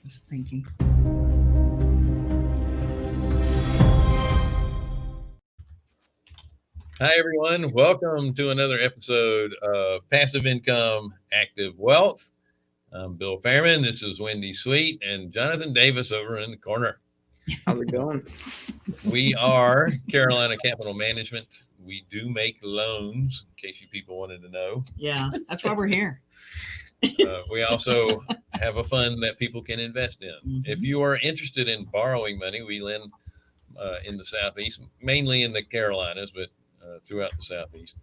was thinking. Hi, everyone. Welcome to another episode of Passive Income, Active Wealth. I'm Bill Fairman. This is Wendy Sweet and Jonathan Davis over in the corner. How's it going? We are Carolina Capital Management. We do make loans, in case you people wanted to know. Yeah, that's why we're here. We also have a fund that people can invest in. Mhm. If you are interested in borrowing money, we lend in the Southeast, mainly in the Carolinas, but throughout the Southeast.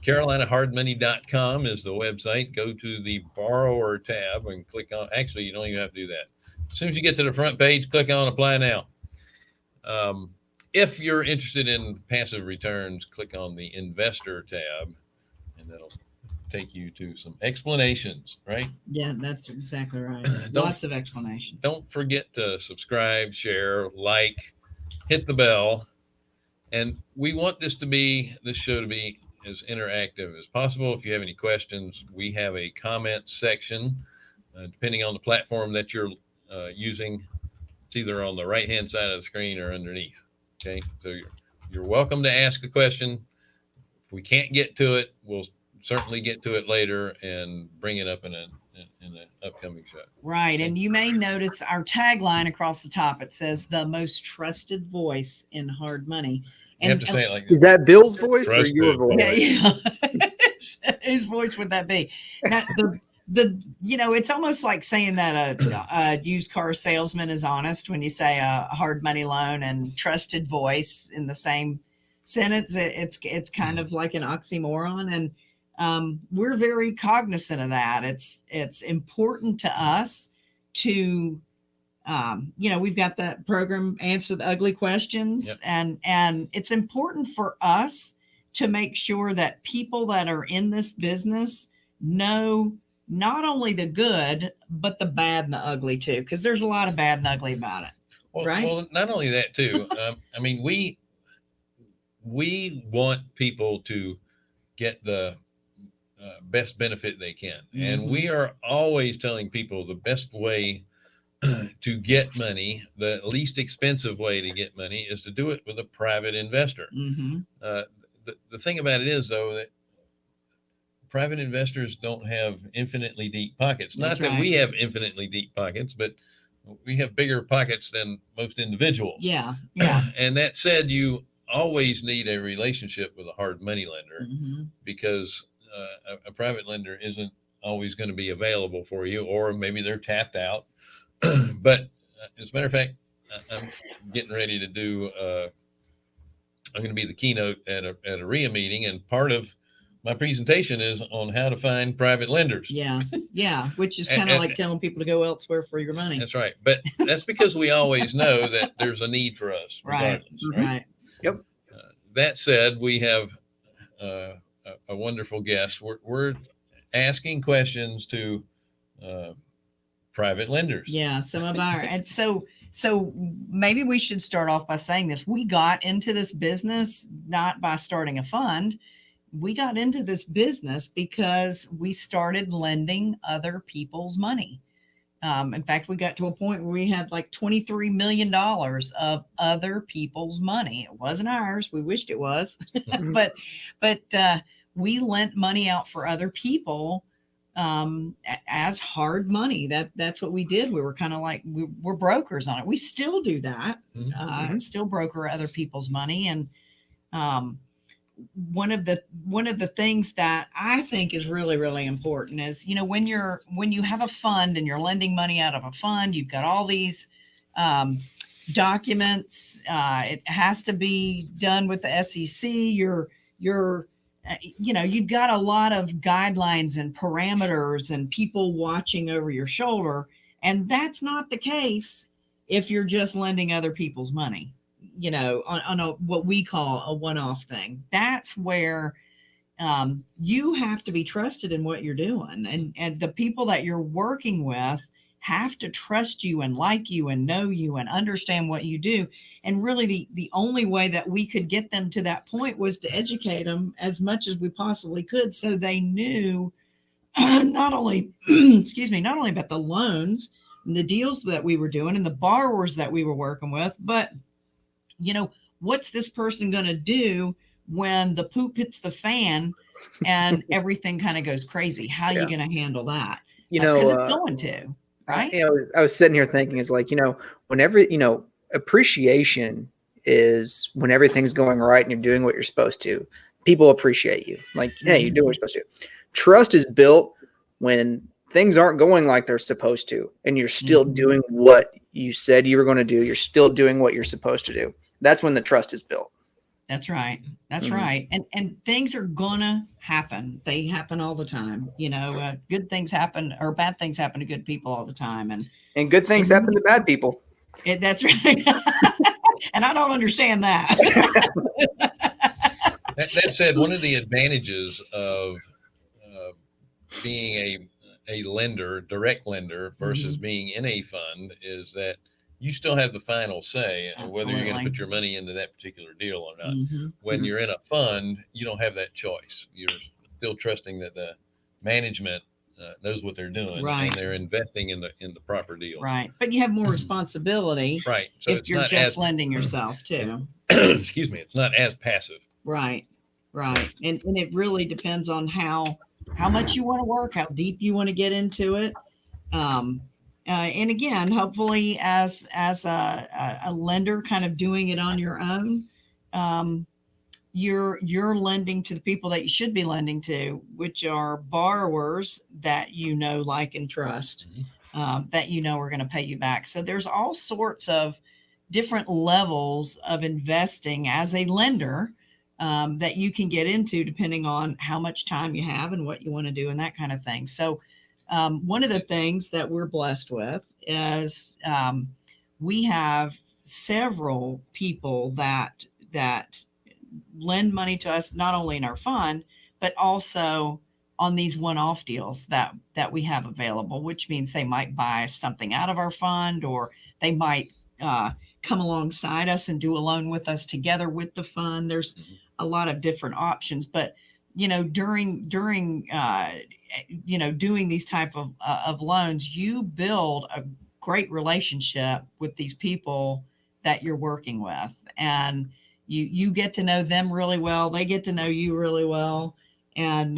CarolinaHardMoney.com is the website. Go to the borrower tab and click on, actually, you don't even have to do that. As soon as you get to the front page, click on apply now. If you're interested in passive returns, click on the investor tab and that'll take you to some explanations, right? Yeah, that's exactly right. Lots of explanations. Don't forget to subscribe, share, like, hit the bell. And we want this show to be as interactive as possible. If you have any questions, we have a comment section, depending on the platform that you're using. It's either on the right-hand side of the screen or underneath. Okay, so you're welcome to ask a question. If we can't get to it, we'll certainly get to it later and bring it up in an upcoming show. Right, and you may notice our tagline across the top. It says the most trusted voice in hard money. You have to say it like this. Is that Bill's voice or Trusted your voice? Yeah. Whose voice would that be? Now, it's almost like saying that a used car salesman is honest when you say a hard money loan and trusted voice in the same sentence. It's kind of like an oxymoron, and we're very cognizant of that. It's important to us to we've got that program, Answer the Ugly Questions. Yep. And it's important for us to make sure that people that are in this business know not only the good, but the bad and the ugly too, because there's a lot of bad and ugly about it. Right? Well, not only that too. We want people to get the best benefit they can. Mm-hmm. And we are always telling people the best way to get money, the least expensive way to get money, is to do it with a private investor. Mm-hmm. The thing about it is, though, that private investors don't have infinitely deep pockets. Not that we have infinitely deep pockets, but we have bigger pockets than most individuals. Yeah. And that said, you always need a relationship with a hard money lender, mm-hmm. because a private lender isn't always going to be available for you, or maybe they're tapped out. But as a matter of fact, I'm getting ready to do, I'm going to be the keynote at a RIA meeting, and part of my presentation is on how to find private lenders. Yeah, which is kind of like telling people to go elsewhere for your money. That's right. But that's because we always know that there's a need for us regardless. Right. Yep. That said, we have a wonderful guest. We're asking questions to private lenders. Yeah, some of our, and so maybe we should start off by saying this. We got into this business not by starting a fund. We got into this business because we started lending other people's money. In fact, we got to a point where we had like $23 million of other people's money. It wasn't ours. We wished it was, but we lent money out for other people as hard money. That's what we did. We were kind of like, we're brokers on it. We still do that. Mm-hmm. Still broker other people's money. And one of the things that I think is really, really important is, when you have a fund and you're lending money out of a fund, you've got all these documents. It has to be done with the SEC. You've got a lot of guidelines and parameters and people watching over your shoulder. And that's not the case if you're just lending other people's money, on what we call a one-off thing. That's where you have to be trusted in what you're doing. And the people that you're working with have to trust you and like you and know you and understand what you do. And really the only way that we could get them to that point was to educate them as much as we possibly could, so they knew not only about the loans, the deals that we were doing and the borrowers that we were working with. But, what's this person going to do when the poop hits the fan and everything kind of goes crazy? How are you going to handle that? Because it's going to, right? I was sitting here thinking, is like, whenever, appreciation is when everything's going right and you're doing what you're supposed to. People appreciate you. Like, hey, you're doing what you're supposed to. Trust is built when things aren't going like they're supposed to, and you're still doing what you said you were going to do. You're still doing what you're supposed to do. That's when the trust is built. That's right. That's right. And things are gonna happen. They happen all the time. Good things happen, or bad things happen to good people all the time. And good things happen to bad people. That's right. And I don't understand that. That said, one of the advantages of being a lender, direct lender, versus being in a fund is that you still have the final say on whether you're going to put your money into that particular deal or not. When you're in a fund, you don't have that choice. You're still trusting that the management knows what they're doing, and they're investing in the proper deal. Right. But you have more responsibility. Right. So if you're just lending yourself too. Excuse me. It's not as passive. Right. Right. And it really depends on how much you want to work, how deep you want to get into it. And again, hopefully as a lender kind of doing it on your own, you're lending to the people that you should be lending to, which are borrowers that like and trust, that are going to pay you back. So there's all sorts of different levels of investing as a lender that you can get into depending on how much time you have and what you want to do and that kind of thing. So one of the things that we're blessed with is we have several people that lend money to us, not only in our fund, but also on these one-off deals that we have available, which means they might buy something out of our fund, or they might come alongside us and do a loan with us together with the fund. There's a lot of different options, but during doing these type of loans, you build a great relationship with these people that you're working with, and you get to know them really well. They get to know you really well. And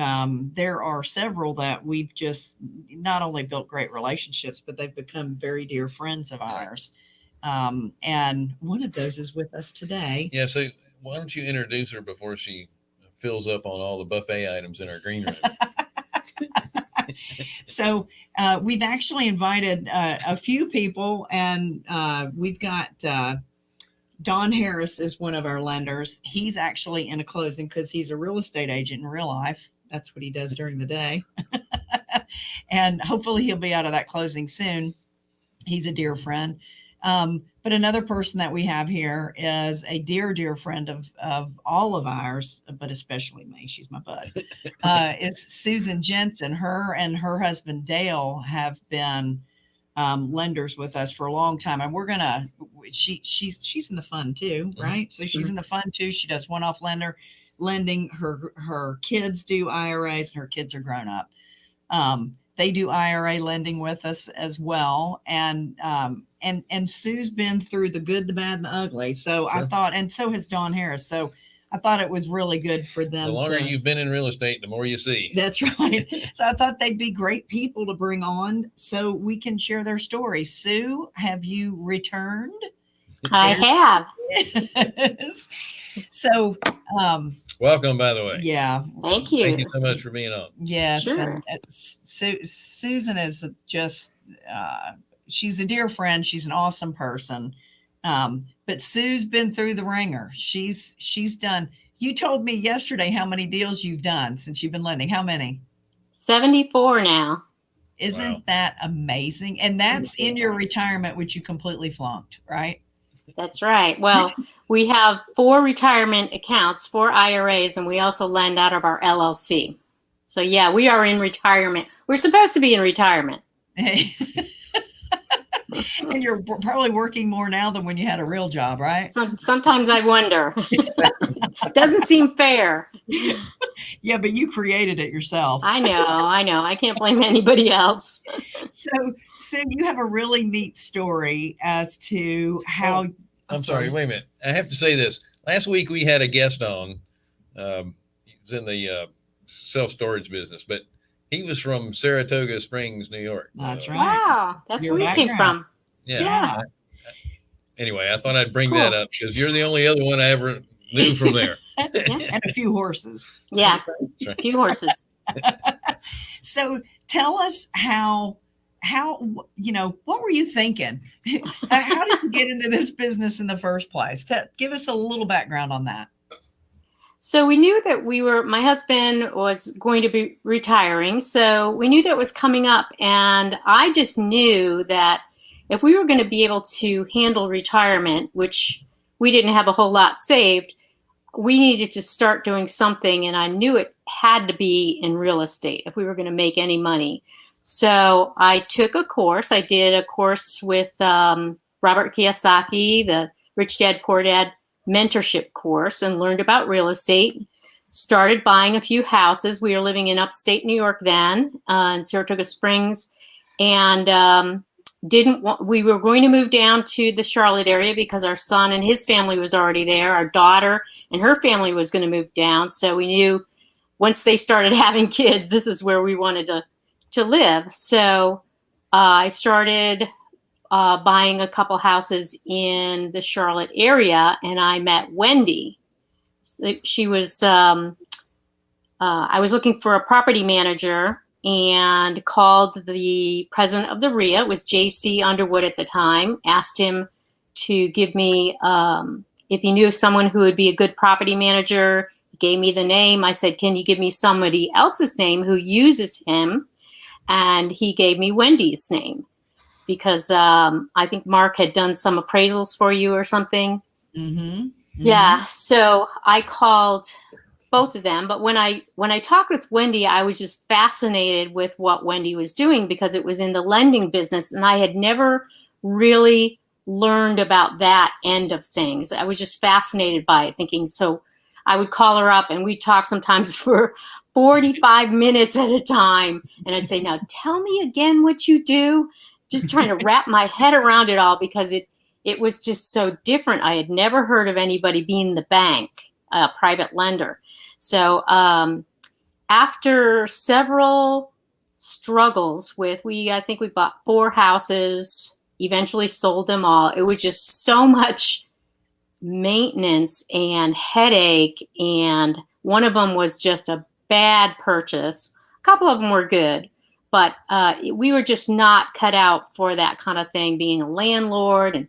there are several that we've just not only built great relationships, but they've become very dear friends of ours. And one of those is with us today. Yeah. So why don't you introduce her before she fills up on all the buffet items in our green room? So we've actually invited a few people, and we've got Don Harris is one of our lenders. He's actually in a closing because he's a real estate agent in real life. That's what he does during the day. And hopefully he'll be out of that closing soon. He's a dear friend. But another person that we have here is a dear, dear friend of all of ours, but especially me. She's my bud. Is Susan Jensen. Her and her husband Dale have been lenders with us for a long time, and we're gonna. She's in the fund too, right? So she's in the fund too. She does one-off lending. Her kids do IRAs, and her kids are grown up. They do IRA lending with us as well, and Sue's been through the good, the bad, and the ugly. So sure. I thought, and so has Don Harris. So I thought it was really good for them. The longer you've been in real estate, the more you see. That's right. So I thought they'd be great people to bring on so we can share their stories. Sue, have you returned? I have. Yes. So, welcome, by the way. Yeah. Thank you. Thank you so much for being on. Yes. Sure. And Susan is just, she's a dear friend. She's an awesome person. But Sue's been through the ringer. She's done. You told me yesterday how many deals you've done since you've been lending. How many? 74 now. Isn't that amazing? And that's in your retirement, which you completely flunked, right? That's right. Well, we have 4 retirement accounts, 4 IRAs, and we also lend out of our LLC. So yeah, we are in retirement. We're supposed to be in retirement. And you're probably working more now than when you had a real job, right? Sometimes I wonder. Doesn't seem fair. Yeah, but you created it yourself. I know. I can't blame anybody else. So, you have a really neat story as to how. I'm sorry. Wait a minute. I have to say this. Last week we had a guest on. He was in the self-storage business, but he was from Saratoga Springs, New York. That's right. Wow. That's Your where you came background. from. Yeah. Anyway, I thought I'd bring that up because you're the only other one I ever knew from there. And a few horses. Yeah. That's right. A few horses. So tell us how, what were you thinking? How did you get into this business in the first place? Give us a little background on that. So we knew that my husband was going to be retiring. So we knew that was coming up. And I just knew that if we were going to be able to handle retirement, which we didn't have a whole lot saved, we needed to start doing something. And I knew it had to be in real estate if we were going to make any money. So I took a course. I did a course with Robert Kiyosaki, the Rich Dad, Poor Dad mentorship course, and learned about real estate. Started buying a few houses. We were living in upstate New York then, in Saratoga Springs, and we were going to move down to the Charlotte area because our son and his family was already there. Our daughter and her family was going to move down. So we knew once they started having kids, this is where we wanted to live. So I started buying a couple houses in the Charlotte area, and I met Wendy. So she was, I was looking for a property manager and called the president of the RIA. It was J.C. Underwood at the time. Asked him to give me, if he knew someone who would be a good property manager. He gave me the name. I said, can you give me somebody else's name who uses him? And he gave me Wendy's name because I think Mark had done some appraisals for you or something. Mm-hmm. Mm-hmm. Yeah. So I called both of them. But when I talked with Wendy, I was just fascinated with what Wendy was doing because it was in the lending business. And I had never really learned about that end of things. I was just fascinated by it, thinking, so I would call her up and we'd talk sometimes for 45 minutes at a time. And I'd say, now tell me again what you do. Just trying to wrap my head around it all because it was just so different. I had never heard of anybody being the bank, a private lender. So after several struggles I think we bought 4 houses, eventually sold them all. It was just so much maintenance and headache. And one of them was just a bad purchase. A couple of them were good, but we were just not cut out for that kind of thing, being a landlord and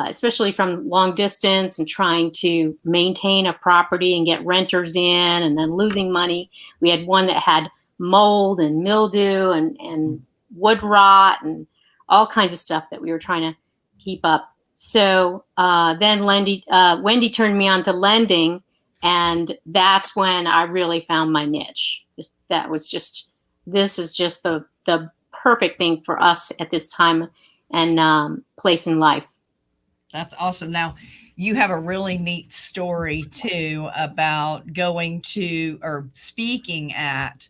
especially from long distance and trying to maintain a property and get renters in and then losing money. We had one that had mold and mildew and wood rot and all kinds of stuff that we were trying to keep up. So then Wendy turned me on to lending, and that's when I really found my niche. This is just the perfect thing for us at this time and place in life. That's awesome. Now, you have a really neat story too about going to or speaking at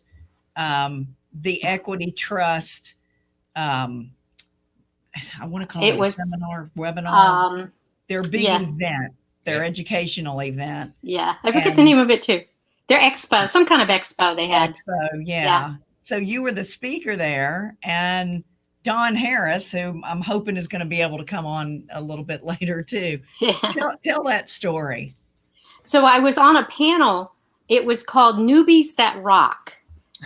the Equity Trust. I want to call it a seminar, webinar. Their big event, their educational event. Yeah, I forget the name of it too. Their expo, some kind of expo they had. Expo, yeah. So you were the speaker there, and Don Harris, who I'm hoping is going to be able to come on a little bit later too. Yeah. Tell that story. So I was on a panel. It was called Newbies That Rock.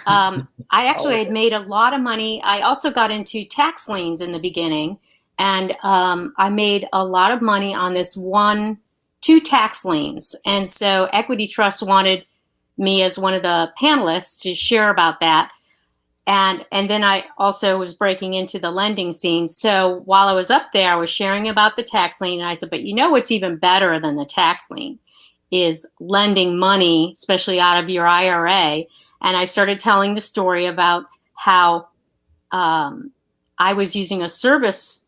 I actually had made a lot of money. I also got into tax liens in the beginning, and I made a lot of money on this 2 tax liens. And so Equity Trust wanted me as one of the panelists to share about that. And then I also was breaking into the lending scene. So while I was up there, I was sharing about the tax lien. And I said, but you know what's even better than the tax lien is lending money, especially out of your IRA. And I started telling the story about how I was using a service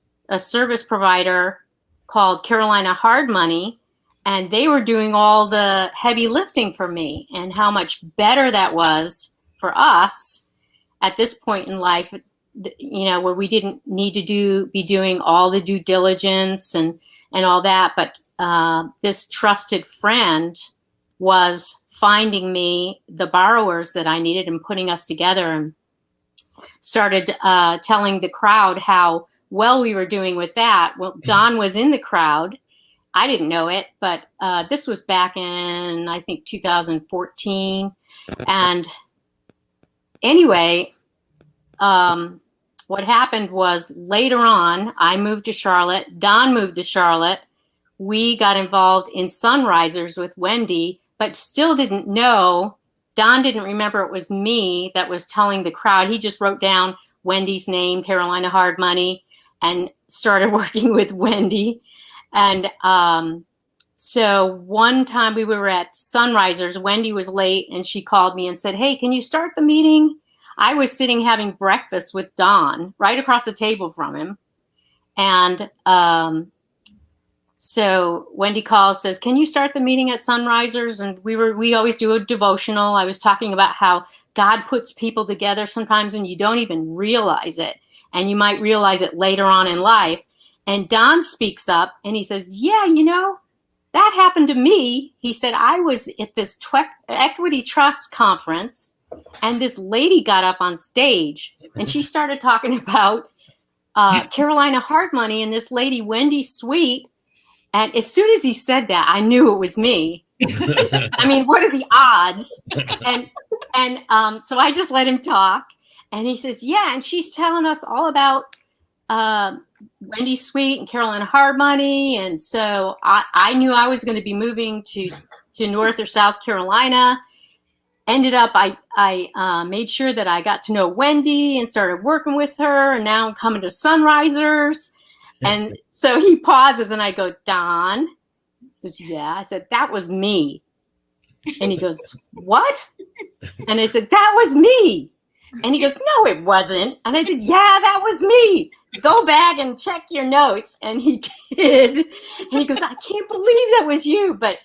provider called Carolina Hard Money. and they were doing all the heavy lifting for me, and how much better that was for us at this point in life, where we didn't need to be doing all the due diligence and all that. But this trusted friend was finding me the borrowers that I needed and putting us together, and started telling the crowd how well we were doing with that. Well, Don was in the crowd. I didn't know it, but this was back in, I think, 2014. And anyway, what happened was later on, I moved to Charlotte. Don moved to Charlotte. We got involved in Sunrisers with Wendy, but still didn't know. Don didn't remember it was me that was telling the crowd. He just wrote down Wendy's name, Carolina Hard Money, and started working with Wendy. And so one time we were at Sunrisers, Wendy was late, and she called me and said, "Hey, can you start the meeting?" I was sitting having breakfast with Don right across the table from him. And so Wendy calls, says, "Can you start the meeting at Sunrisers?" And we always do a devotional. I was talking about how God puts people together sometimes when you don't even realize it, and you might realize it later on in life. And Don speaks up and he says, "Yeah, that happened to me." He said, "I was at this equity trust conference, and this lady got up on stage and she started talking about Carolina Hard Money and this lady, Wendy Sweet." And as soon as he said that, I knew it was me. I mean, what are the odds? And so I just let him talk. And he says, "Yeah, and she's telling us all about Wendy Sweet and Carolina Hard Money." And so I knew I was going to be moving to North or South Carolina. Ended up, I made sure that I got to know Wendy and started working with her. And now I'm coming to Sunrisers. And so he pauses and I go, "Don?" He goes, "Yeah." I said, "That was me." And he goes, "What?" And I said, "That was me." And he goes, "No, it wasn't." And I said, "Yeah, that was me. Go back and check your notes." And he did. And he goes, "I can't believe that was you." But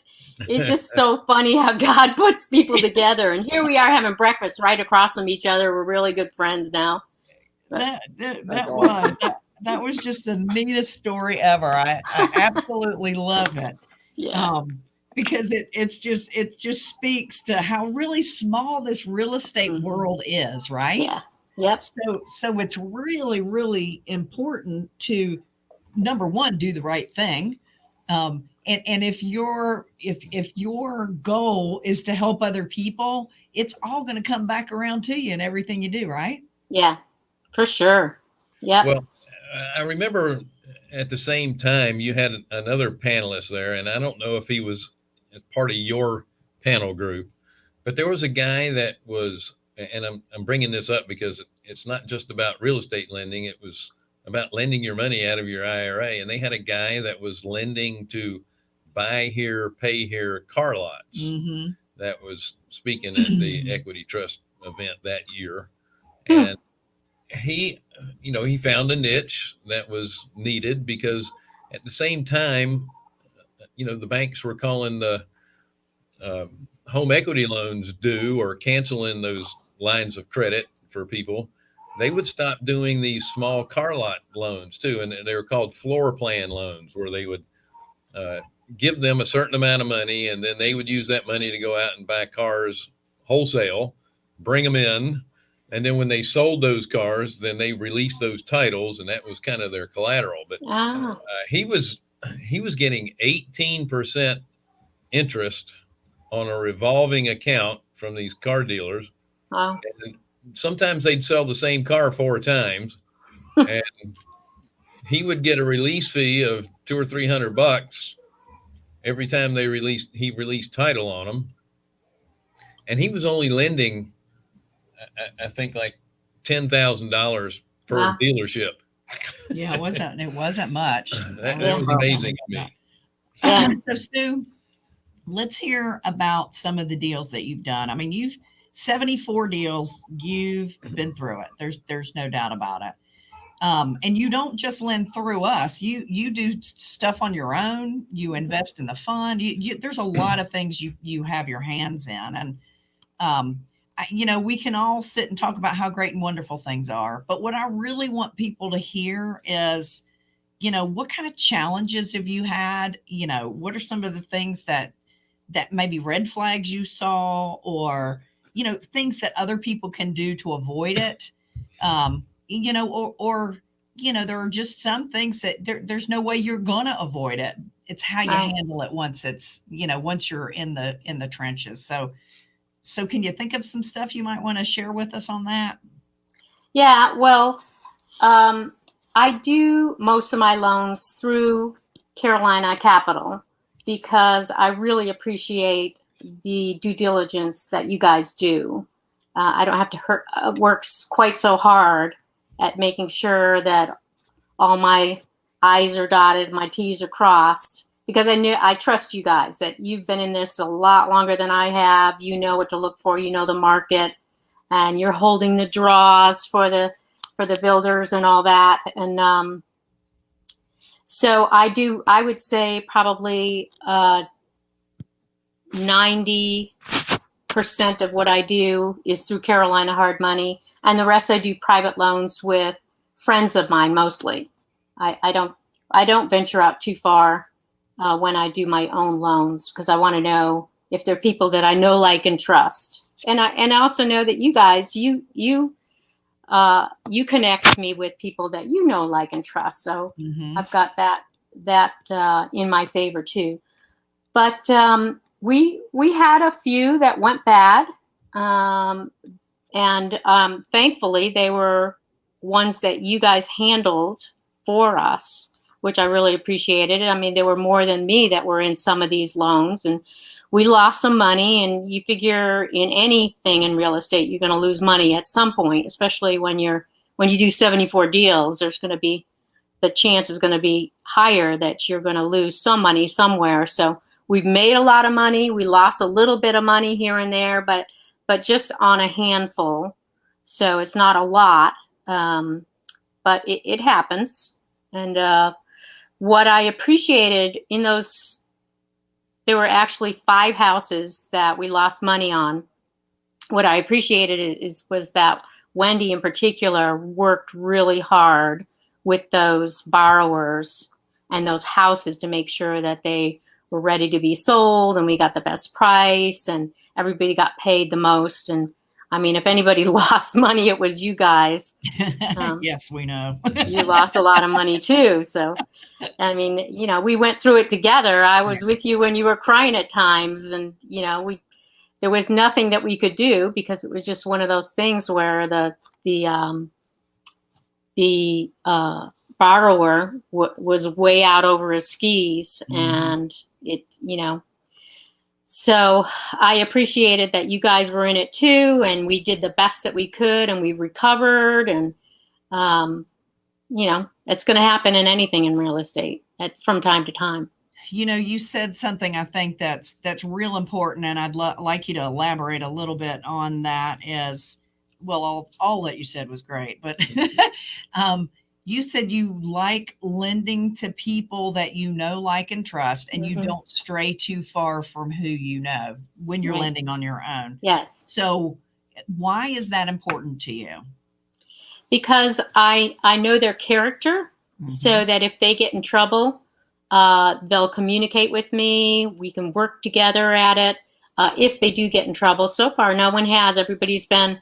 it's just so funny how God puts people together. And here we are having breakfast right across from each other. We're really good friends now. That was just the neatest story ever. I absolutely love it. Yeah. Because it just speaks to how really small this real estate world is, right? Yeah. Yep. So it's really, really important to, number one, do the right thing. And if your goal is to help other people, it's all going to come back around to you in everything you do, right? Yeah, for sure. Yeah. Well, I remember at the same time you had another panelist there, and I don't know if he was part of your panel group, but there was a guy that was, and I'm bringing this up because it's not just about real estate lending. It was about lending your money out of your IRA. And they had a guy that was lending to buy here, pay here car lots. Mm-hmm. That was speaking at the Equity Trust event that year. And he found a niche that was needed because at the same time, the banks were calling the home equity loans due or canceling those lines of credit for people. They would stop doing these small car lot loans too. And they were called floor plan loans, where they would give them a certain amount of money, and then they would use that money to go out and buy cars wholesale, bring them in. And then when they sold those cars, then they released those titles, and that was kind of their collateral. But he was getting 18% interest on a revolving account from these car dealers. Wow. And sometimes they'd sell the same car 4 times, and he would get a release fee of $200 or $300 every time he released title on them. And he was only lending, I think, like $10,000 per dealership. Yeah, it wasn't much. That was amazing to me. So Sue, let's hear about some of the deals that you've done. I mean, you've 74 deals. You've been through it. There's no doubt about it. And you don't just lend through us. You do stuff on your own. You invest in the fund. There's a lot of things you have your hands in. And we can all sit and talk about how great and wonderful things are. But what I really want people to hear is, what kind of challenges have you had? What are some of the things that maybe red flags you saw, or, things that other people can do to avoid it? Or there are just some things that there's no way you're going to avoid it. It's how you Right. handle it once once you're in the trenches. So can you think of some stuff you might want to share with us on that? Yeah, well, I do most of my loans through Carolina Capital because I really appreciate the due diligence that you guys do. I don't have to work quite so hard at making sure that all my I's are dotted, my T's are crossed, because I trust you guys, that you've been in this a lot longer than I have. You know what to look for, you know the market, and you're holding the draws for the builders and all that. And so I would say probably 90% of what I do is through Carolina Hard Money, and the rest I do private loans with friends of mine mostly. I don't venture out too far when I do my own loans, because I want to know if they're people that I know, like, and trust. And I also know that you guys you connect me with people that you know, like, and trust. So I've got that in my favor too. But we had a few that went bad, and thankfully they were ones that you guys handled for us, which I really appreciated. I mean, there were more than me that were in some of these loans, and we lost some money. And you figure in anything in real estate, you're going to lose money at some point, especially when you do 74 deals. There's going to be, the chance is going to be higher that you're going to lose some money somewhere. So we've made a lot of money. We lost a little bit of money here and there, but just on a handful. So it's not a lot, but it happens. And what I appreciated in those, there were actually 5 houses that we lost money on. What I appreciated was that Wendy in particular worked really hard with those borrowers and those houses to make sure that they were ready to be sold, and we got the best price, and everybody got paid the most. And I mean, if anybody lost money, it was you guys. Yes, we know. You lost a lot of money too. So, I mean, we went through it together. I was with you when you were crying at times, and there was nothing that we could do, because it was just one of those things where the borrower was way out over his skis, and it, so I appreciated that you guys were in it too, and we did the best that we could, and we recovered. And it's going to happen in anything in real estate from time to time. You said something I think that's real important, and I'd like you to elaborate a little bit on that. All that you said was great, but you said you like lending to people that you know, like, and trust, and you don't stray too far from who you know when you're lending on your own. Yes. So why is that important to you? Because I know their character, so that if they get in trouble, they'll communicate with me. We can work together at it. If they do get in trouble, so far no one has. Everybody's been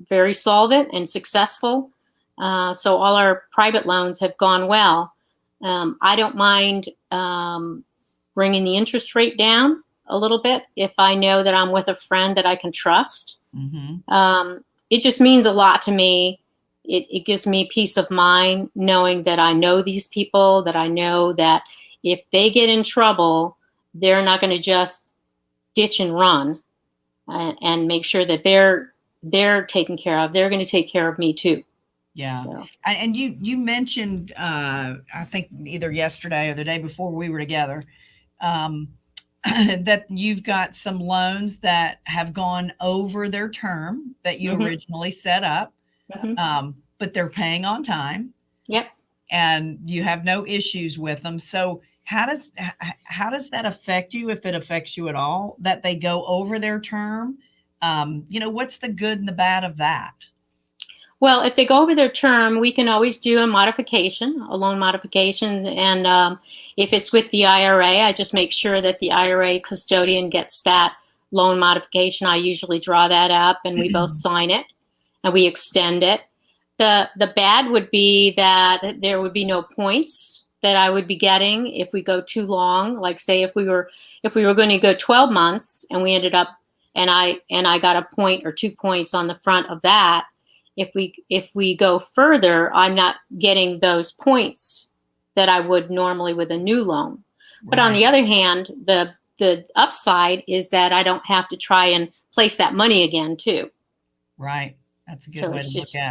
very solvent and successful. So all our private loans have gone well. I don't mind bringing the interest rate down a little bit if I know that I'm with a friend that I can trust. It just means a lot to me. It gives me peace of mind knowing that I know these people, that I know that if they get in trouble, they're not going to just ditch and run, and make sure that they're taken care of. They're going to take care of me too. Yeah. So. And you mentioned, I think either yesterday or the day before we were together, that you've got some loans that have gone over their term that you originally set up, but they're paying on time. Yep. and you have no issues with them. So how does that affect you, if it affects you at all, that they go over their term? What's the good and the bad of that? Well, if they go over their term, we can always do a modification, a loan modification. And if it's with the IRA, I just make sure that the IRA custodian gets that loan modification. I usually draw that up and we both sign it and we extend it. The bad would be that there would be no points that I would be getting if we go too long. Like, say if we were going to go 12 months and we ended up and I got a point or 2 points on the front of that. If we go further, I'm not getting those points that I would normally with a new loan. But on the other hand, the upside is that I don't have to try and place that money again too. Right. That's a good So way it's to just look at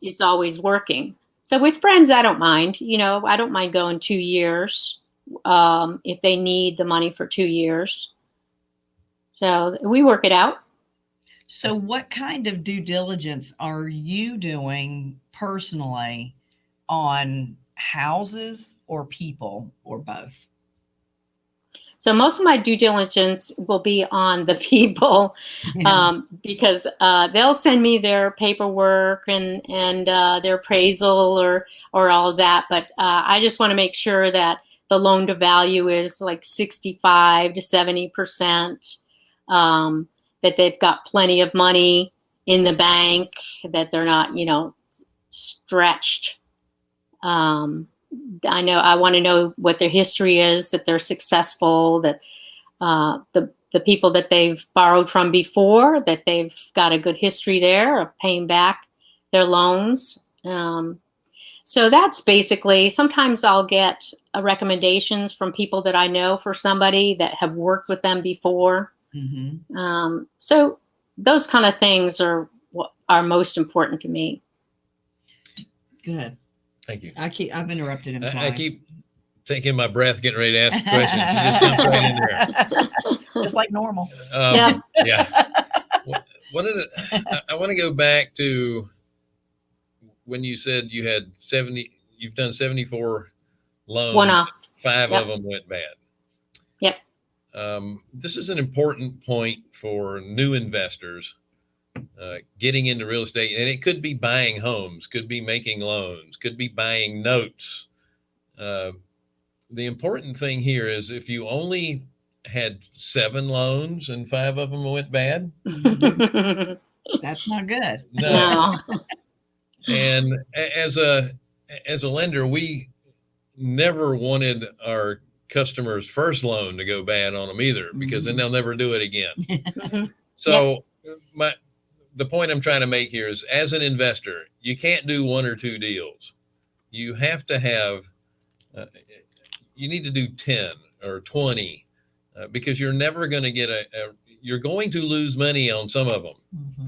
it's always working. So with friends, I don't mind. I don't mind going 2 years if they need the money for 2 years. So we work it out. So what kind of due diligence are you doing personally on houses or people or both? So most of my due diligence will be on the people because they'll send me their paperwork and their appraisal or all of that. But I just want to make sure that the loan to value is like 65 to 70%, that they've got plenty of money in the bank, that they're not, stretched. I want to know what their history is, that they're successful, that the people that they've borrowed from before, that they've got a good history there of paying back their loans. So that's basically, sometimes I'll get recommendations from people that I know for somebody that have worked with them before. Mm-hmm. So those kind of things are what are most important to me. Good. Thank you. I've interrupted him twice. I keep taking my breath, getting ready to ask a question. She just jumped right in there. Just like normal. Yeah. I want to go back to when you said you had you've done 74 loans. 1 off. 5 of them went bad. Yep. This is an important point for new investors getting into real estate, and it could be buying homes, could be making loans, could be buying notes. The important thing here is if you only had 7 loans and 5 of them went bad, that's not good. No. And as a lender, we never wanted our customers' first loan to go bad on them either, because then they'll never do it again. So the point I'm trying to make here is, as an investor, you can't do 1 or 2 deals. You have to have, you need to do 10 or 20 because you're never going to get you're going to lose money on some of them. Mm-hmm.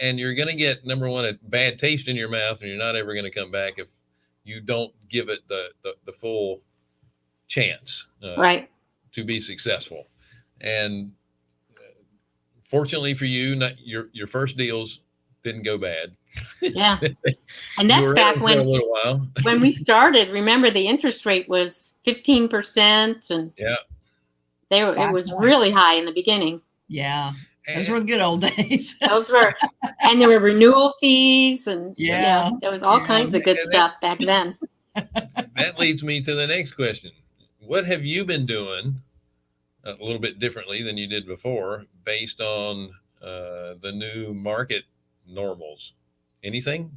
And you're going to get, number one, a bad taste in your mouth, and you're not ever going to come back if you don't give it the full chance to be successful. And fortunately for you, your first deals didn't go bad. Yeah. And that's back when, for a little while. When we started, remember the interest rate was 15%, and it was really high in the beginning. Yeah. Those were the good old days. And there were renewal fees, and there was all kinds of good stuff back then. That leads me to the next question. What have you been doing a little bit differently than you did before, based on the new market normals? Anything?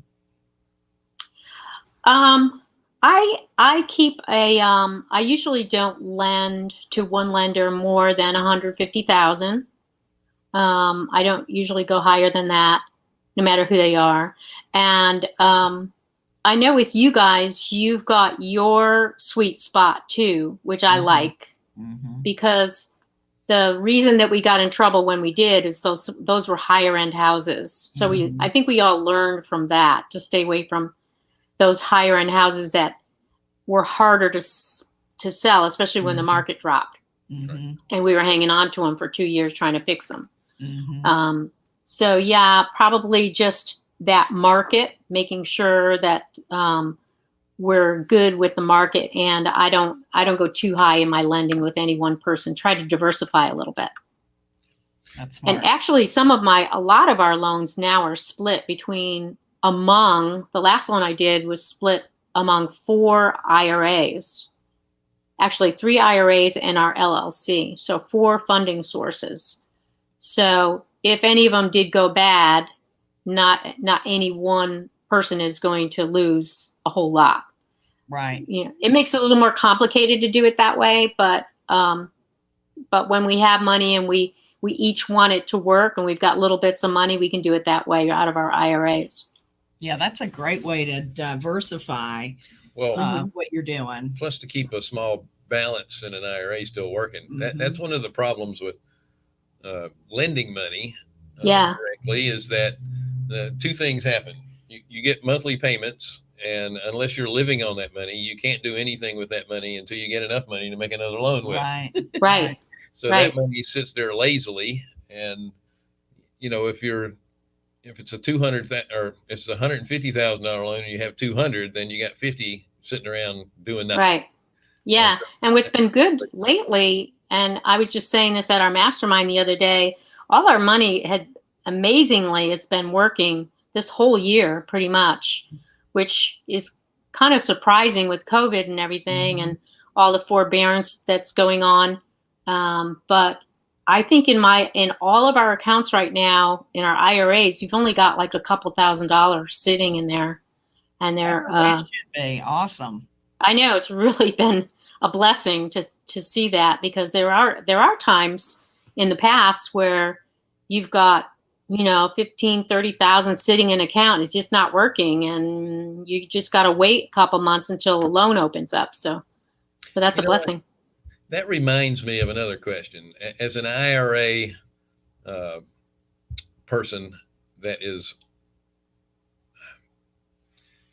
I keep I usually don't lend to one lender more than 150,000. I don't usually go higher than that, no matter who they are. And I know with you guys, you've got your sweet spot too, which I like, because the reason that we got in trouble when we did is those were higher end houses. So I think we all learned from that to stay away from those higher end houses that were harder to sell, especially when the market dropped, and we were hanging on to them for 2 years trying to fix them. So probably just that market, making sure that we're good with the market, and I don't go too high in my lending with any one person. Try to diversify a little bit. That's smart. And actually, a lot of our loans now are split among the last loan I did was split among 4 IRAs. Actually, 3 IRAs and our LLC. So 4 funding sources. So if any of them did go bad, not any one person is going to lose a whole lot. Right. It makes it a little more complicated to do it that way, but when we have money and we each want it to work and we've got little bits of money, we can do it that way out of our IRAs. Yeah, that's a great way to diversify what you're doing. Plus, to keep a small balance in an IRA still working. That's one of the problems with lending money directly, is that the 2 things happen. You get monthly payments, and unless you're living on that money, you can't do anything with that money until you get enough money to make another loan with. Right. So that money sits there lazily, and if it's a it's a $150,000 loan and you have 200, then you got 50 sitting around doing nothing. Right. Yeah. And what's been good lately, and I was just saying this at our mastermind the other day, all our money amazingly, it's been working this whole year pretty much, which is kind of surprising with COVID and everything and all the forbearance that's going on. But I think in all of our accounts right now, in our IRAs, you've only got like a couple $1,000s sitting in there, and they're that should be awesome. I know, it's really been a blessing to see that, because there are times in the past where you've got 15, 30,000 sitting in an account. It's just not working, and you just got to wait a couple months until a loan opens up. So that's a blessing. That reminds me of another question. As an IRA person that is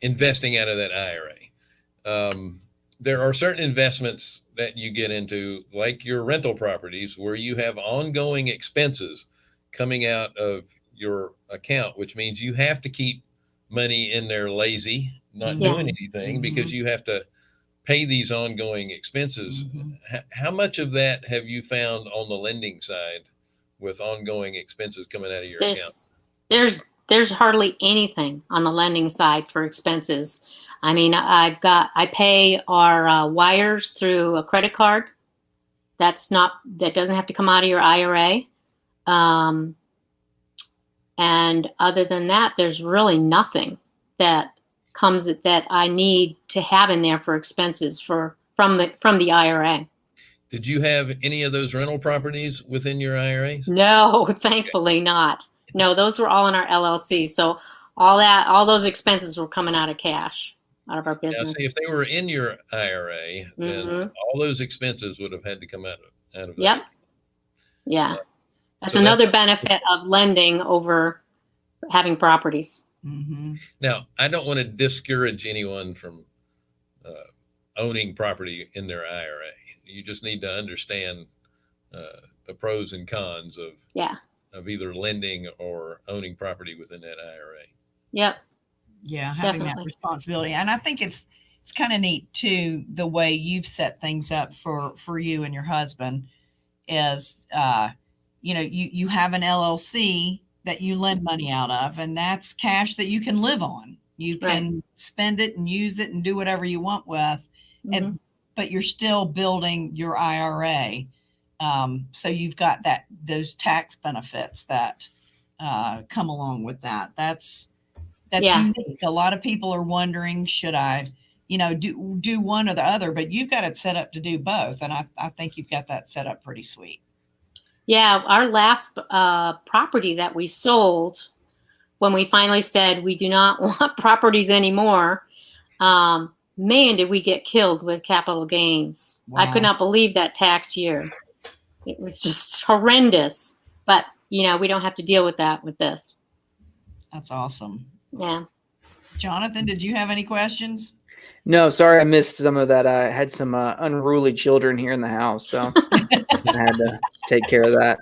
investing out of that IRA, there are certain investments that you get into, like your rental properties, where you have ongoing expenses coming out of your account, which means you have to keep money in there lazy, not doing anything, because you have to pay these ongoing expenses. How much of that have you found on the lending side with ongoing expenses coming out of your account? There's hardly anything on the lending side for expenses. I mean, I pay our wires through a credit card. That doesn't have to come out of your IRA. And other than that, there's really nothing that I need to have in there for expenses from the IRA. Did you have any of those rental properties within your IRAs? No, thankfully not. No, those were all in our LLC. So all those expenses were coming out of cash, out of our business. Now, see, if they were in your IRA, then all those expenses would have had to come out of that. Yep. Yeah. That's another benefit of lending over having properties. Now, I don't want to discourage anyone from owning property in their IRA. You just need to understand the pros and cons of either lending or owning property within that IRA. Yep. Yeah, having that responsibility. And I think it's kind of neat too, the way you've set things up for you and your husband is, you have an LLC that you lend money out of, and that's cash that you can live on. You can spend it and use it and do whatever you want with, but you're still building your IRA. So you've got those tax benefits that come along with that. That's unique. A lot of people are wondering, should I, do one or the other, but you've got it set up to do both. And I think you've got that set up pretty sweet. Yeah, our last property that we sold, when we finally said we do not want properties anymore, man, did we get killed with capital gains. Wow. I could not believe that tax year. It was just horrendous. But, we don't have to deal with that with this. That's awesome. Yeah. Jonathan, did you have any questions? No, sorry, I missed some of that. I had some unruly children here in the house, so I had to take care of that.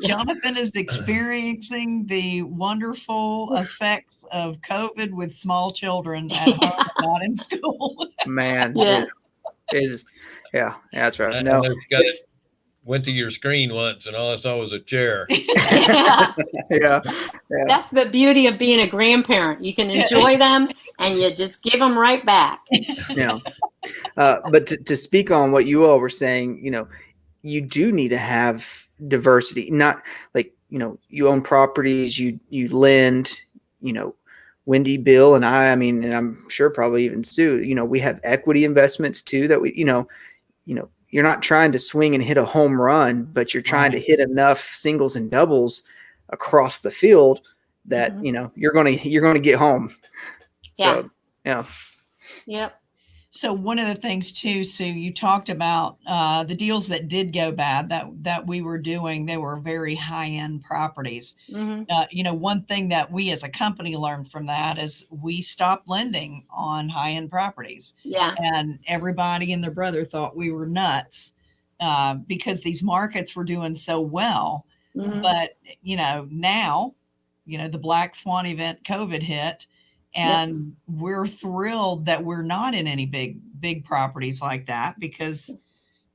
Jonathan is experiencing the wonderful effects of COVID with small children at home, and not in school. Man, Yeah. it is. Yeah, that's right. I No, know Scott went to your screen once and all I saw was a chair. Yeah. yeah. That's the beauty of being a grandparent. You can enjoy them and you just give them right back. Yeah. But to speak on what you all were saying, you do need to have diversity, not like, you own properties, you lend, Wendy, Bill, and I mean, and I'm sure probably even Sue, we have equity investments too that we, you're not trying to swing and hit a home run, but you're trying to hit enough singles and doubles across the field that, you're going to get home. Yeah. So, yeah. Yep. So one of the things too, Sue, you talked about the deals that did go bad that we were doing. They were very high-end properties. One thing that we as a company learned from that is we stopped lending on high-end properties. Yeah. And everybody and their brother thought we were nuts because these markets were doing so well. But, now, the Black Swan event, COVID hit. And we're thrilled that we're not in any big properties like that, because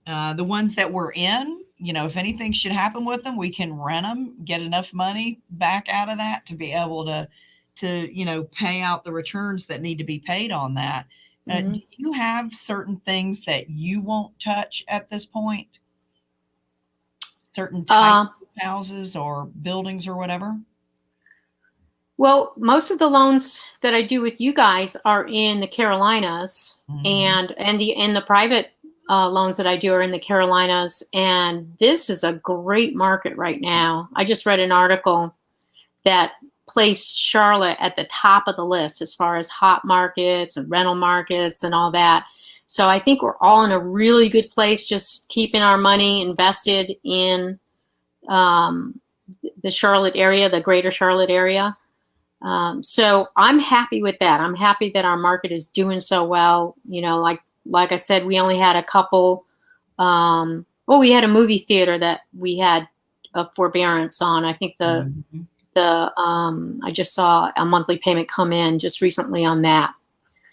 the ones that we're in, if anything should happen with them, we can rent them, get enough money back out of that to be able to pay out the returns that need to be paid on that. Do you have certain things that you won't touch at this point? Certain types of houses or buildings or whatever? Well, most of the loans that I do with you guys are in the Carolinas, and the private loans that I do are in the Carolinas. And this is a great market right now. I just read an article that placed Charlotte at the top of the list as far as hot markets and rental markets and all that. So I think we're all in a really good place, just keeping our money invested in the Charlotte area, the greater Charlotte area. So I'm happy with that. I'm happy that our market is doing so well. Like I said, we only had a couple. We had a movie theater that we had a forbearance on. I think I just saw a monthly payment come in just recently on that.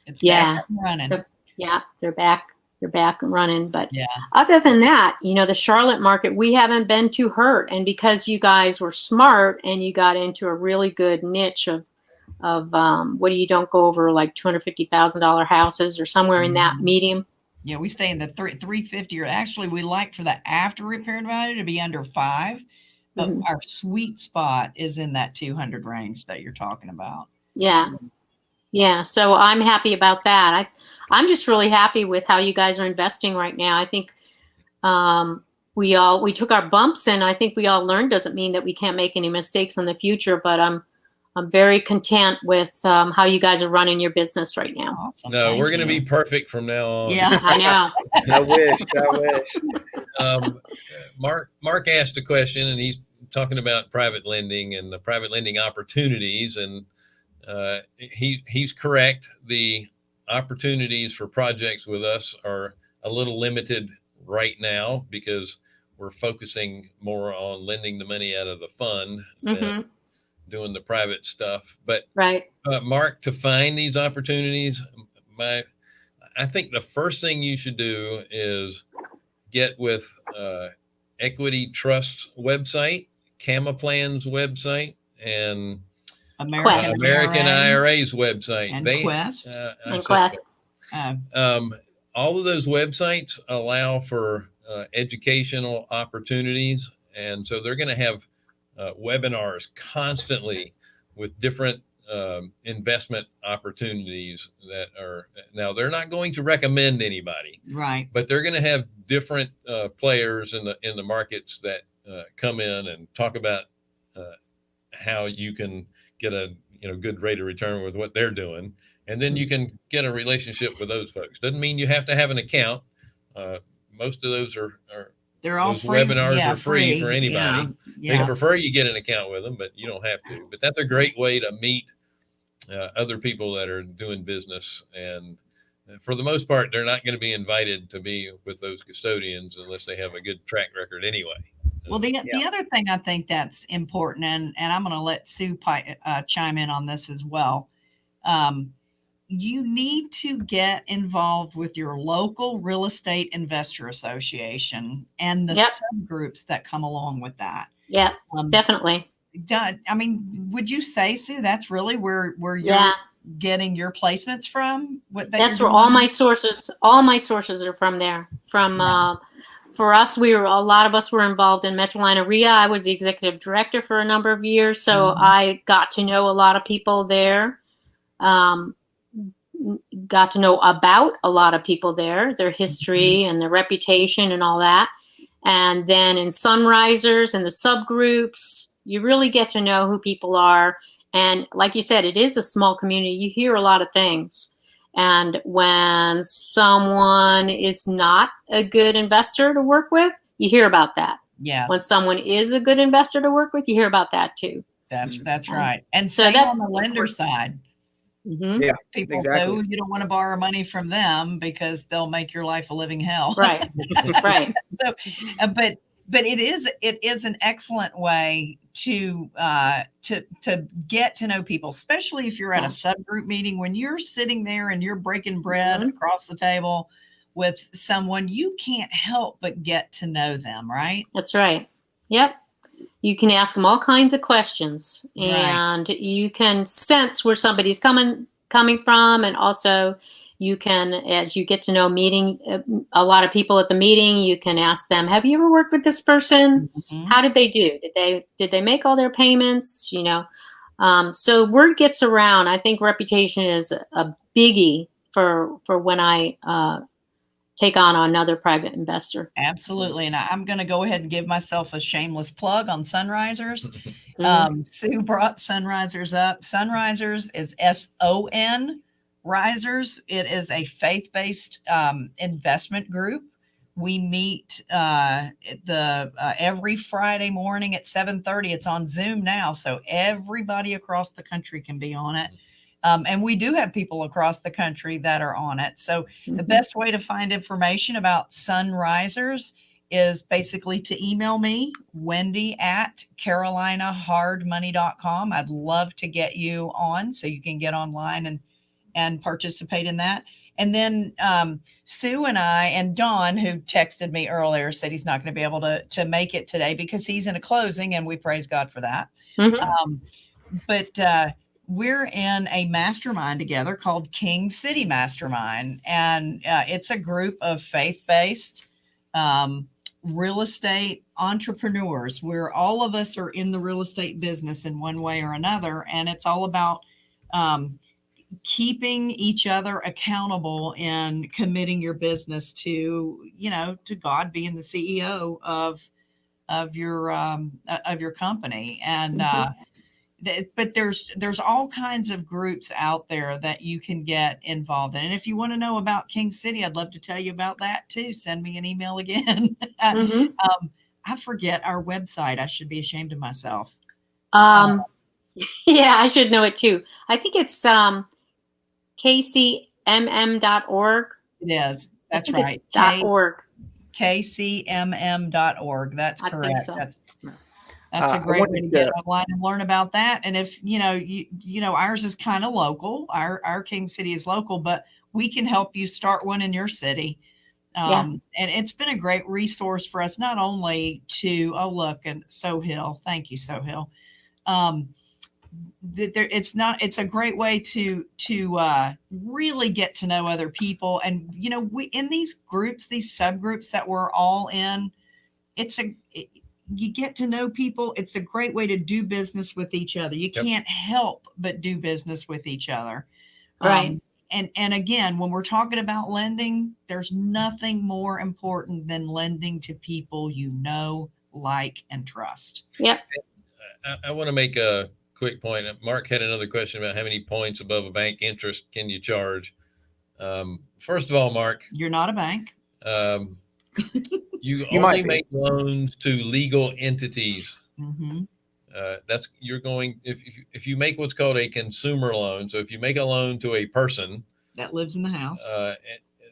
It's back up and running. They're back. They're back and running. But other than that, the Charlotte market, we haven't been too hurt. And because you guys were smart and you got into a really good niche of don't go over like $250,000 houses or somewhere in that medium. Yeah, we stay in the 350, or actually we like for the after repaired value to be under 5, but our sweet spot is in that 200 range that you're talking about. Yeah. Yeah. So I'm happy about that. I'm just really happy with how you guys are investing right now. I think we took our bumps, and I think we all learned. Doesn't mean that we can't make any mistakes in the future, but I'm very content with how you guys are running your business right now. Awesome. No, we're going to be perfect from now on. Yeah, I know. I wish. Mark asked a question, and he's talking about private lending and the private lending opportunities, and he's correct. The opportunities for projects with us are a little limited right now because we're focusing more on lending the money out of the fund than doing the private stuff. But Mark, to find these opportunities, I think the first thing you should do is get with Equity Trust's website, Camaplan's website, and American IRA's website. And Quest. Quest. All of those websites allow for educational opportunities. And so they're going to have webinars constantly with different investment opportunities that are, now they're not going to recommend anybody, right? But they're going to have different players in the markets that come in and talk about how you can get a good rate of return with what they're doing, and then you can get a relationship with those folks. Doesn't mean you have to have an account. Most of those they're all those free. webinars are free for anybody. Yeah. They prefer you get an account with them, but you don't have to. But that's a great way to meet other people that are doing business. And for the most part, they're not going to be invited to be with those custodians unless they have a good track record anyway. Well, the other thing I think that's important, and I'm going to let Sue chime in on this as well. You need to get involved with your local real estate investor association and the subgroups that come along with that. Yeah, definitely. I mean, would you say, Sue, that's really where you're getting your placements from? That's where all my sources are from there. For us, a lot of us were involved in Metrolina RIA. I was the executive director for a number of years, so I got to know a lot of people there. Got to know about a lot of people there, their history and their reputation and all that. And then in Sunrisers and the subgroups, you really get to know who people are. And like you said, it is a small community. You hear a lot of things. And when someone is not a good investor to work with, you hear about that. Yes. When someone is a good investor to work with, you hear about that too. That's right. And so same on the lender side. Yeah, people exactly. say you don't want to borrow money from them because they'll make your life a living hell. Right. Right. So, but it is an excellent way to get to know people, especially if you're at a subgroup meeting. When you're sitting there and you're breaking bread across the table with someone, you can't help but get to know them, right? That's right. Yep. You can ask them all kinds of questions, and you can sense where somebody's coming from, and also you can, as you get to know a lot of people at the meeting, you can ask them, "Have you ever worked with this person? How did they do? Did they make all their payments?" So word gets around. I think reputation is a biggie for when I take on another private investor. Absolutely. And I'm going to go ahead and give myself a shameless plug on Sunrisers. Sue brought Sunrisers up. Sunrisers is SON Risers. It is a faith-based investment group. We meet every Friday morning at 7:30. It's on Zoom now, so everybody across the country can be on it. And we do have people across the country that are on it. So the best way to find information about Sunrisers is basically to email me, Wendy@carolinahardmoney.com. I'd love to get you on so you can get online and participate in that. And then Sue and I, and Don, who texted me earlier, said he's not going to be able to make it today because he's in a closing, and we praise God for that. But we're in a mastermind together called King City Mastermind. And it's a group of faith-based real estate entrepreneurs where all of us are in the real estate business in one way or another. And it's all about keeping each other accountable and committing your business to God being the CEO of your company. And but there's all kinds of groups out there that you can get involved in. And if you want to know about King City, I'd love to tell you about that too. Send me an email again. I forget our website. I should be ashamed of myself. Yeah, I should know it too. I think it's kcmm.org. It is. That's right. It's .org. kcmm.org. That's correct. So. That's a great way to get online and learn about that. And if ours is kind of local, our King City is local, but we can help you start one in your city. And it's been a great resource for us, not only to and Sohill, thank you, Sohill. It's a great way to really get to know other people. And we in these groups, these subgroups that we're all in, you get to know people. It's a great way to do business with each other. You can't help but do business with each other. Right. And again, when we're talking about lending, there's nothing more important than lending to people you know, like, and trust. Yep. I want to make a quick point. Mark had another question about how many points above a bank interest can you charge? First of all, Mark, you're not a bank. You only make loans to legal entities. If you make what's called a consumer loan. So if you make a loan to a person that lives in the house,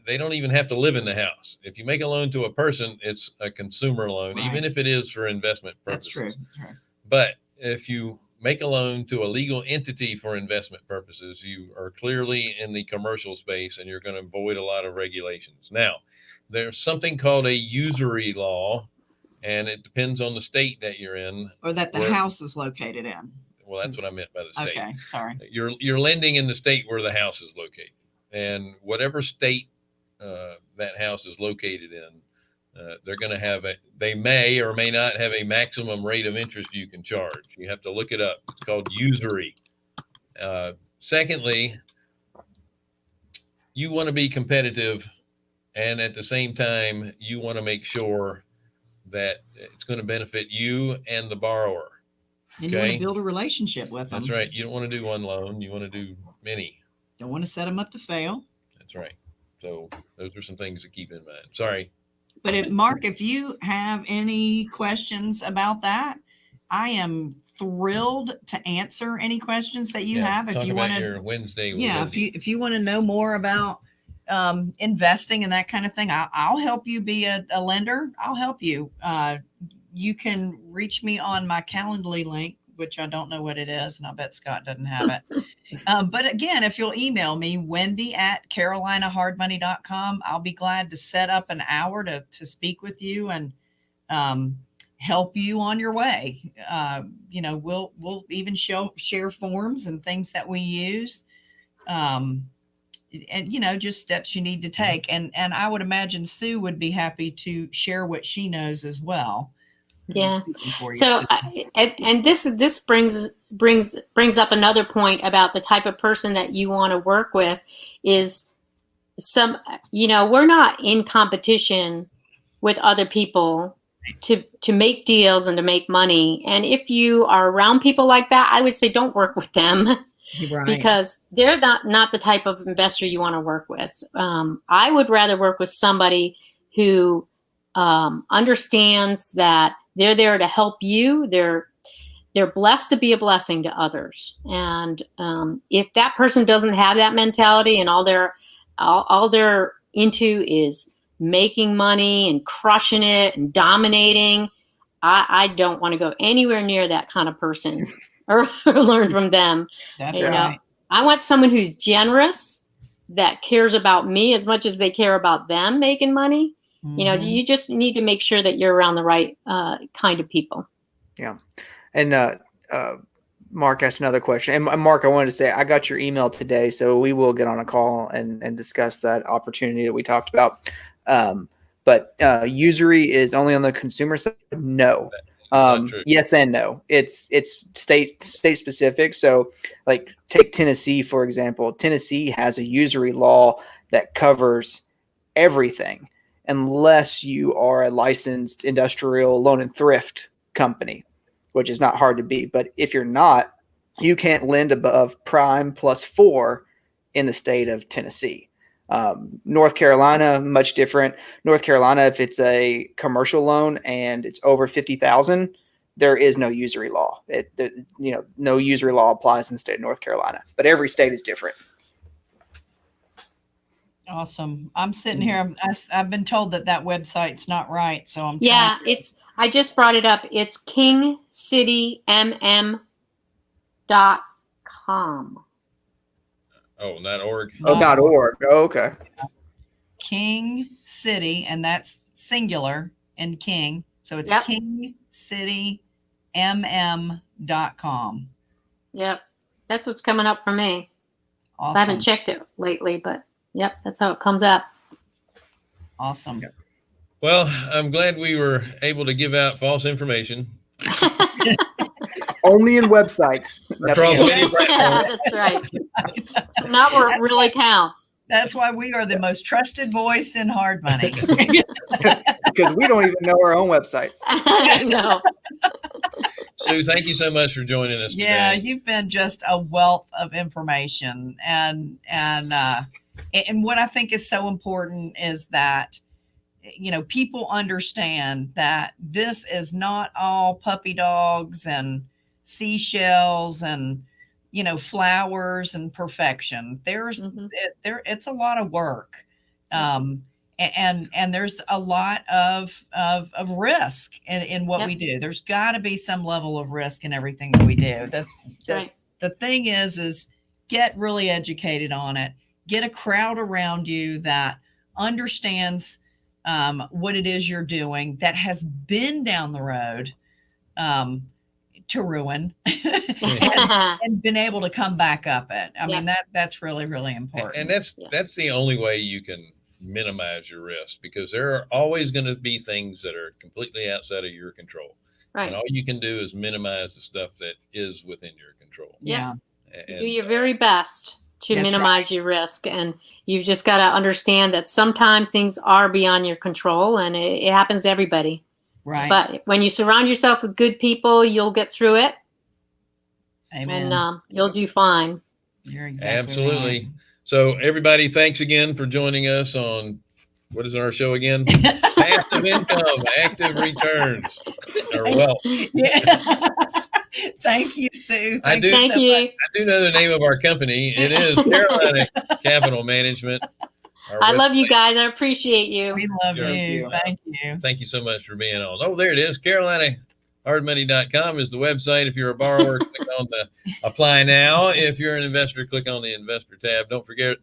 they don't even have to live in the house. If you make a loan to a person, it's a consumer loan, Right. even if it is for investment That's purposes. true. That's true. But if you make a loan to a legal entity for investment purposes, you are clearly in the commercial space and you're going to avoid a lot of regulations. Now, there's something called a usury law, and it depends on the state that you're in. Or that the house is located in. Well, that's what I meant by the state. Okay, sorry. You're lending in the state where the house is located, and whatever state that house is located in, they're going to have they may or may not have a maximum rate of interest you can charge. You have to look it up. It's called usury. Secondly, you want to be competitive, and at the same time, you want to make sure that it's going to benefit you and the borrower. And you want to build a relationship with them. That's right. You don't want to do one loan. You want to do many. Don't want to set them up to fail. That's right. So those are some things to keep in mind. Sorry. But Mark, if you have any questions about that, I am thrilled to answer any questions that you have. If you want to, your Wednesday. if you want to know more about investing and that kind of thing, I'll help you be a lender. I'll help you. You can reach me on my Calendly link, which I don't know what it is, and I bet Scott doesn't have it. But again, if you'll email me, wendy@carolinahardmoney.com, I'll be glad to set up an hour to speak with you and help you on your way. We'll even share forms and things that we use. And just steps you need to take. And I would imagine Sue would be happy to share what she knows as well. Yeah. So, and this brings up another point about the type of person that you want to work with is we're not in competition with other people to make deals and to make money. And if you are around people like that, I would say don't work with them. Right. Because they're not the type of investor you want to work with. I would rather work with somebody who understands that they're there to help you. They're blessed to be a blessing to others. And if that person doesn't have that mentality and all they're into is making money and crushing it and dominating, I don't want to go anywhere near that kind of person. Or learn from them. That's right. I want someone who's generous, that cares about me as much as they care about them making money. Mm-hmm. You just need to make sure that you're around the right kind of people. Yeah. And Mark asked another question. And Mark, I wanted to say, I got your email today, so we will get on a call and discuss that opportunity that we talked about. But usury is only on the consumer side? No. Yes and no. It's state specific. So like take Tennessee, for example. Tennessee has a usury law that covers everything unless you are a licensed industrial loan and thrift company, which is not hard to be. But if you're not, you can't lend above prime +4 in the state of Tennessee. North Carolina, much different. North Carolina, if it's a commercial loan and it's over $50,000, there is no usury law. No usury law applies in the state of North Carolina, but every state is different. Awesome. I'm sitting here. I've been told that website's not right, so I'm. I just brought it up. It's kingcitymm.com. Oh, not org. Oh, not org. Oh, okay. King City, and that's singular and King. So it's kingcitymm.com. Yep. That's what's coming up for me. Awesome. I haven't checked it lately, but yep, that's how it comes up. Awesome. Well, I'm glad we were able to give out false information. Only in websites. That's right. Not where it really counts. That's why we are the most trusted voice in hard money. Because we don't even know our own websites. No. Sue, thank you so much for joining us today. Yeah, you've been just a wealth of information. And what I think is so important is that people understand that this is not all puppy dogs and seashells and, flowers and perfection. It's a lot of work And there's a lot of risk in what we do. There's got to be some level of risk in everything that we do. The thing is get really educated on it. Get a crowd around you that understands what it is you're doing, that has been down the road to ruin and been able to come back up it. I mean, that's really, really important. And that's the only way you can minimize your risk, because there are always going to be things that are completely outside of your control. Right. And all you can do is minimize the stuff that is within your control. Yeah. And do your very best to minimize your risk. And you've just got to understand that sometimes things are beyond your control, and it happens to everybody. Right. But when you surround yourself with good people, you'll get through it. Amen. And you'll do fine. You're exactly absolutely right. So everybody, thanks again for joining us on, what is our show again? Passive income, active returns, or wealth. Yeah. Thank you, Sue. Thank you. I do know the name of our company. It is Carolina Capital Management. I love you guys. I appreciate you. We love you. Thank you. Thank you so much for being on. Oh, there it is. CarolinaHardMoney.com is the website. If you're a borrower, click on the apply now. If you're an investor, click on the investor tab. Don't forget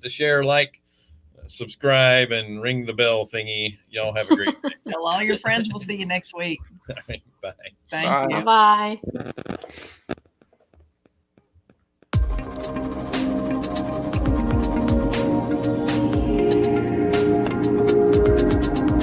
to share, like, subscribe, and ring the bell thingy. Y'all have a great day. Tell all your friends. We'll see you next week. All right, bye. Thank you. Bye.